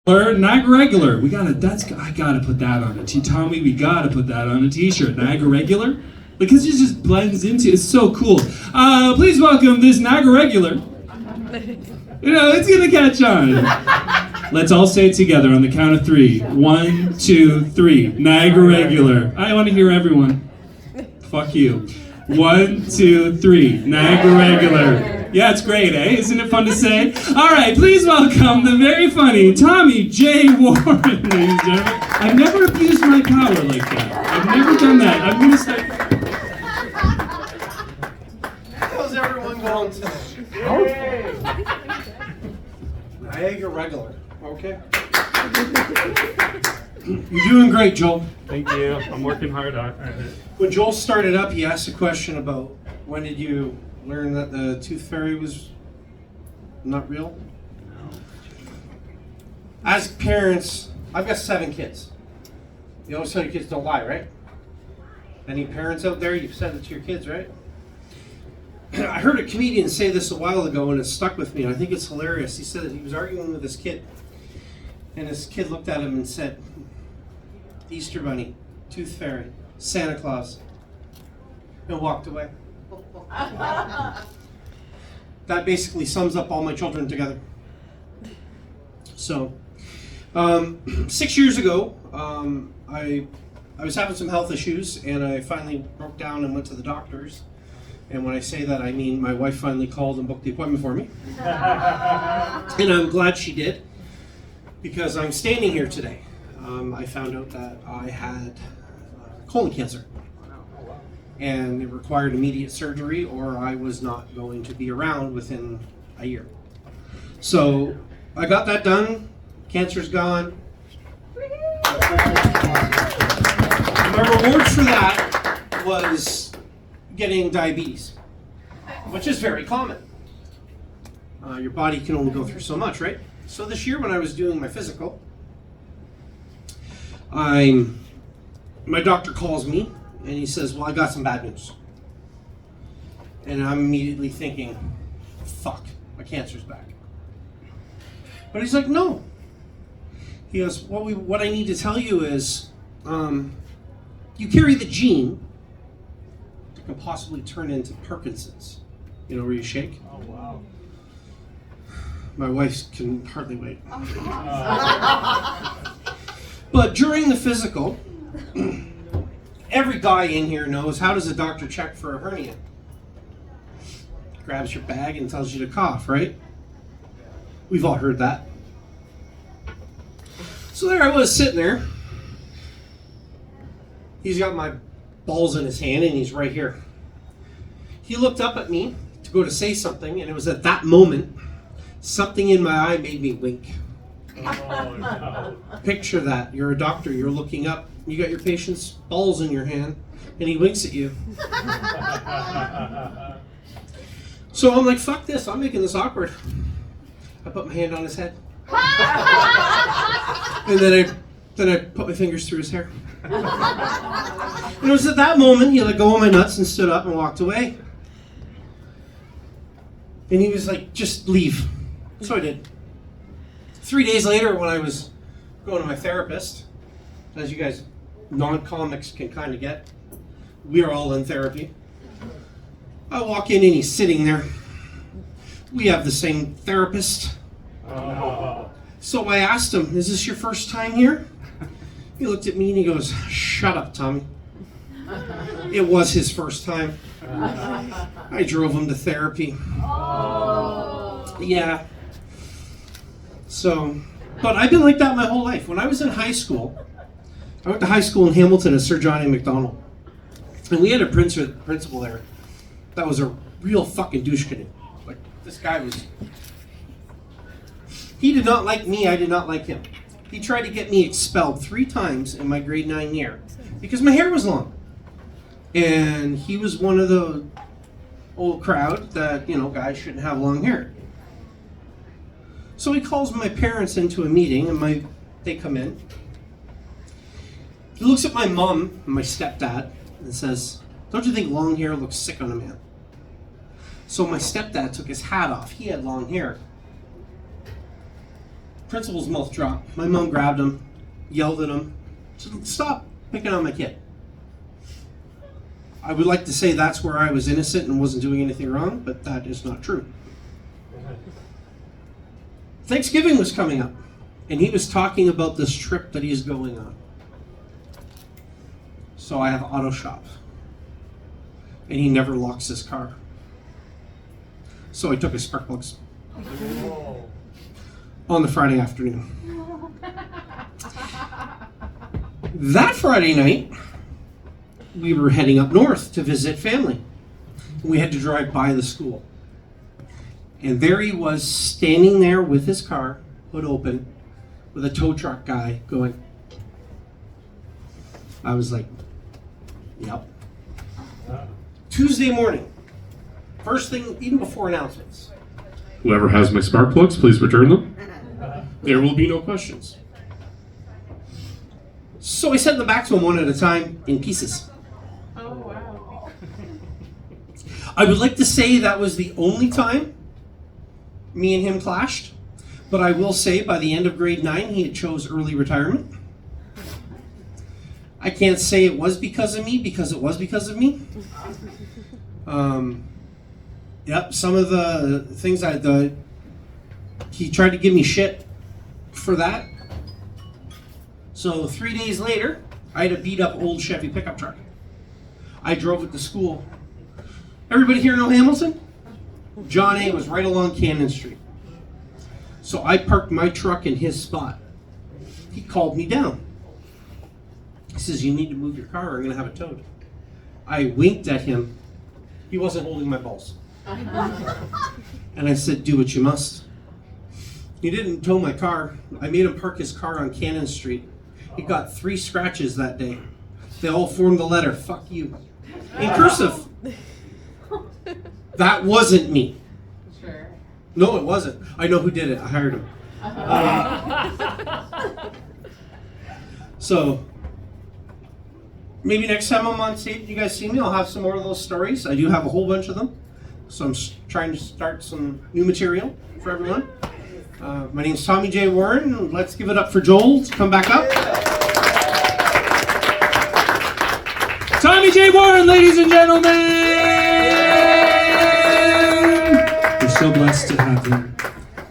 Niagara Regular. I gotta put that on a Tommy, we gotta put that on a t-shirt. Niagara Regular? Because it just blends into, it's so cool. Please welcome this Niagara Regular. It's gonna catch on. Let's all say it together on the count of 3. 1, 2, 3. Niagara Regular. I want to hear everyone. Fuck you. 1, 2, 3. Niagara Regular. Yeah, it's great, eh? Isn't it fun to say? All right, please welcome the very funny Tommy J. Warren, ladies and gentlemen. I've never abused my power like that. I've never done that. I'm going to start. How's everyone going today? Niagara Regular. Okay. You're doing great, Joel. Thank you. I'm working hard on it. When Joel started up, he asked a question about when did you learn that the tooth fairy was not real? No. As parents, I've got 7 kids. You always tell your kids don't lie, right? Any parents out there, you've said it to your kids, right? I heard a comedian say this a while ago and it stuck with me. I think it's hilarious. He said that he was arguing with his kid and his kid looked at him and said, Easter Bunny, Tooth Fairy, Santa Claus, and walked away. That basically sums up all my children together. So, 6 years ago, I was having some health issues and I finally broke down and went to the doctors. And when I say that, I mean my wife finally called and booked the appointment for me. And I'm glad she did, because I'm standing here today. I found out that I had colon cancer. And it required immediate surgery or I was not going to be around within a year. So I got that done. Cancer's gone. My reward for that was getting diabetes, which is very common. Your body can only go through so much, right? So this year when I was doing my physical, my doctor calls me and he says, well, I got some bad news. And I'm immediately thinking, fuck, my cancer's back. But he's like, no. He goes, what I need to tell you is, you carry the gene that can possibly turn into Parkinson's. You know where you shake? Oh, wow. My wife can hardly wait. But during the physical, every guy in here knows, how does a doctor check for a hernia? Grabs your bag and tells you to cough, right? We've all heard that. So there I was sitting there. He's got my balls in his hand and he's right here. He looked up at me to go to say something, and it was at that moment something in my eye made me wink. Oh, no. Picture that. You're a doctor, you're looking up, you got your patient's balls in your hand, and he winks at you. So I'm like, fuck this, I'm making this awkward. I put my hand on his head. And then I put my fingers through his hair. And it was at that moment he let go of my nuts and stood up and walked away. And he was like, just leave. So I did. 3 days later, when I was going to my therapist, as you guys non-comics can kind of get, we are all in therapy. I walk in and he's sitting there. We have the same therapist. Oh. So I asked him, is this your first time here? He looked at me and he goes, shut up, Tommy. It was his first time. I drove him to therapy. Yeah. So, but I've been like that my whole life. When I was in high school, I went to high school in Hamilton at Sir John A. Macdonald. And we had a principal there that was a real fucking douche canoe. Like, this guy was... He did not like me, I did not like him. He tried to get me expelled 3 times in my grade 9 year because my hair was long. And he was one of the old crowd that, guys shouldn't have long hair. So he calls my parents into a meeting and they come in. He looks at my mom and my stepdad and says, don't you think long hair looks sick on a man? So my stepdad took his hat off. He had long hair. Principal's mouth dropped. My mom grabbed him, yelled at him, said, "Stop picking on my kid." I would like to say that's where I was innocent and wasn't doing anything wrong, but that is not true. Thanksgiving was coming up, and he was talking about this trip that he's going on. So I have auto shop, and he never locks his car. So I took his spark plugs on the Friday afternoon. That Friday night, we were heading up north to visit family. We had to drive by the school. And there he was standing there with his car, hood open, with a tow truck guy going. I was like, yep. Tuesday morning, first thing, even before announcements. Whoever has my spark plugs, please return them. There will be no questions. So I sent them back to him one at a time in pieces. Oh, wow. I would like to say that was the only time me and him clashed, but I will say by the end of grade 9 he had chose early retirement. I can't say it was because of me, because it was because of me. Yep, some of the things he tried to give me shit for that. So 3 days later, I had a beat up old Chevy pickup truck. I drove it to school. Everybody here know Hamilton? John A. was right along Cannon Street. So I parked my truck in his spot. He called me down. He says, "You need to move your car or I'm going to have it towed." I winked at him. He wasn't holding my balls. And I said, "Do what you must." He didn't tow my car. I made him park his car on Cannon Street. He got 3 scratches that day. They all formed the letter, "Fuck you," in cursive. That wasn't me. Sure. No, it wasn't. I know who did it. I hired him. So, maybe next time I'm on stage, you guys see me, I'll have some more of those stories. I do have a whole bunch of them. So I'm trying to start some new material for everyone. My name's Tommy J. Warren. Let's give it up for Joel to come back up. Tommy J. Warren, ladies and gentlemen!